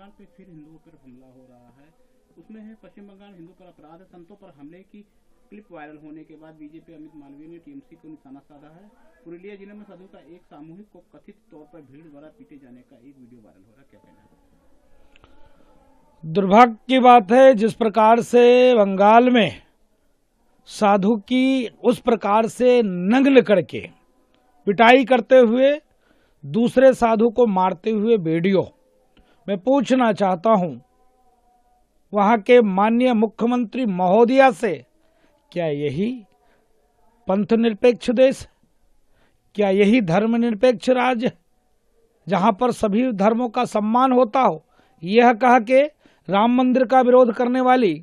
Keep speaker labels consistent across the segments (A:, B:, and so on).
A: बंगाल पे फिर हिंदुओं पर हमला हो रहा है। उसमें है पश्चिम बंगाल हिंदू पर अपराध है, संतों पर हमले की क्लिप वायरल होने के बाद बीजेपी अमित मालवीय ने टीएमसी को निशाना साधा है। पुरुलिया जिले में साधु का एक सामूहिक को कथित तौर पर भीड़ द्वारा पीटे जाने का एक वीडियो वायरल हो रहा है, क्या कहना है?
B: दुर्भाग्य की बात है, जिस प्रकार से बंगाल में साधु की उस प्रकार से नग्न करके पिटाई करते हुए दूसरे साधु को मारते हुए वीडियो मैं पूछना चाहता हूं वहां के माननीय मुख्यमंत्री महोदया से, क्या यही पंथ निरपेक्ष देश, क्या यही धर्मनिरपेक्ष राज्य जहां पर सभी धर्मों का सम्मान होता हो? यह कह के राम मंदिर का विरोध करने वाली,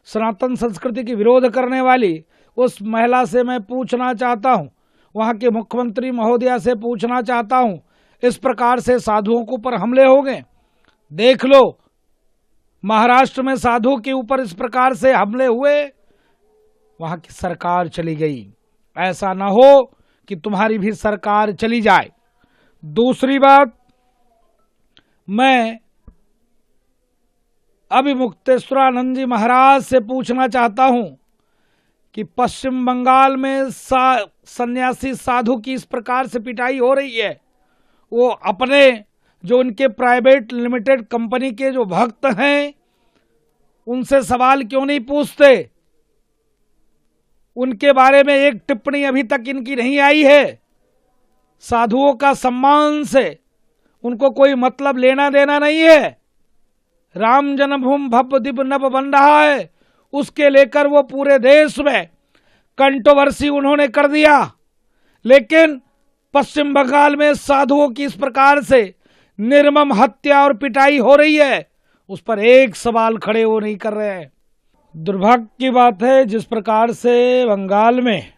B: सनातन संस्कृति की विरोध करने वाली उस महिला से मैं पूछना चाहता हूं, वहां के मुख्यमंत्री महोदया से पूछना चाहता हूं, इस प्रकार से साधुओं के ऊपर हमले हो गए। देख लो, महाराष्ट्र में साधु के ऊपर इस प्रकार से हमले हुए, वहां की सरकार चली गई। ऐसा न हो कि तुम्हारी भी सरकार चली जाए। दूसरी बात, मैं अभी मुक्तेश्वरानंद जी महाराज से पूछना चाहता हूं कि पश्चिम बंगाल में सन्यासी साधु की इस प्रकार से पिटाई हो रही है, वो अपने जो उनके प्राइवेट लिमिटेड कंपनी के जो भक्त हैं उनसे सवाल क्यों नहीं पूछते? उनके बारे में एक टिप्पणी अभी तक इनकी नहीं आई है। साधुओं का सम्मान से उनको कोई मतलब लेना देना नहीं है। राम जन्मभूमि भव्य दिव्य नभ बन रहा है, उसके लेकर वो पूरे देश में कंट्रोवर्सी उन्होंने कर दिया। लेकिन पश्चिम बंगाल में साधुओं की इस प्रकार से निर्मम हत्या और पिटाई हो रही है, उस पर एक सवाल खड़े वो नहीं कर रहे हैं। दुर्भाग्य की बात है, जिस प्रकार से बंगाल में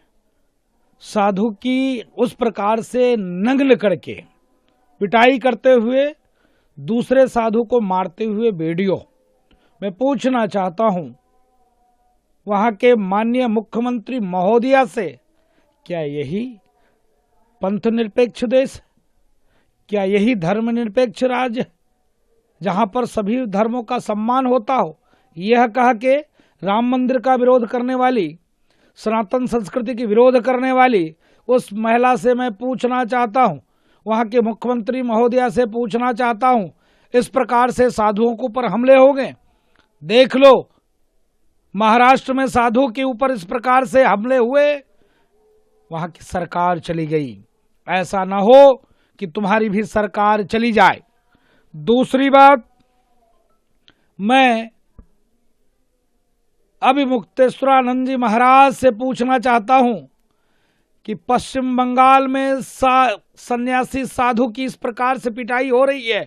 B: साधु की उस प्रकार से नग्न करके पिटाई करते हुए दूसरे साधु को मारते हुए वीडियो मैं पूछना चाहता हूं वहां के माननीय मुख्यमंत्री महोदया से, क्या यही पंथ निरपेक्ष देश, क्या यही धर्मनिरपेक्ष राज्य जहां पर सभी धर्मों का सम्मान होता हो? यह कह के राम मंदिर का विरोध करने वाली, सनातन संस्कृति की विरोध करने वाली उस महिला से मैं पूछना चाहता हूं, वहां के मुख्यमंत्री महोदया से पूछना चाहता हूं, इस प्रकार से साधुओं के ऊपर हमले हो गए। देख लो, महाराष्ट्र में साधु के ऊपर इस प्रकार से हमले हुए, वहां की सरकार चली गई। ऐसा न हो कि तुम्हारी भी सरकार चली जाए। दूसरी बात, मैं अभी मुक्तेश्वरानंद जी महाराज से पूछना चाहता हूं कि पश्चिम बंगाल में सन्यासी साधु की इस प्रकार से पिटाई हो रही है,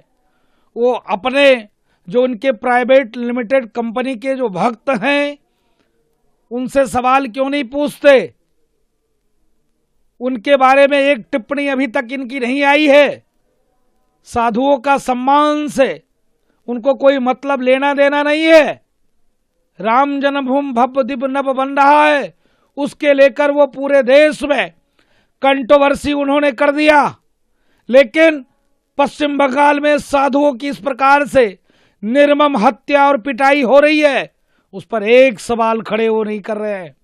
B: वो अपने जो उनके प्राइवेट लिमिटेड कंपनी के जो भक्त हैं उनसे सवाल क्यों नहीं पूछते? उनके बारे में एक टिप्पणी अभी तक इनकी नहीं आई है। साधुओं का सम्मान से उनको कोई मतलब लेना देना नहीं है। राम जन्मभूमि भव्य दिव्य नभ बन रहा है, उसके लेकर वो पूरे देश में कंट्रोवर्सी उन्होंने कर दिया। लेकिन पश्चिम बंगाल में साधुओं की इस प्रकार से निर्मम हत्या और पिटाई हो रही है, उस पर एक सवाल खड़े वो नहीं कर रहे हैं।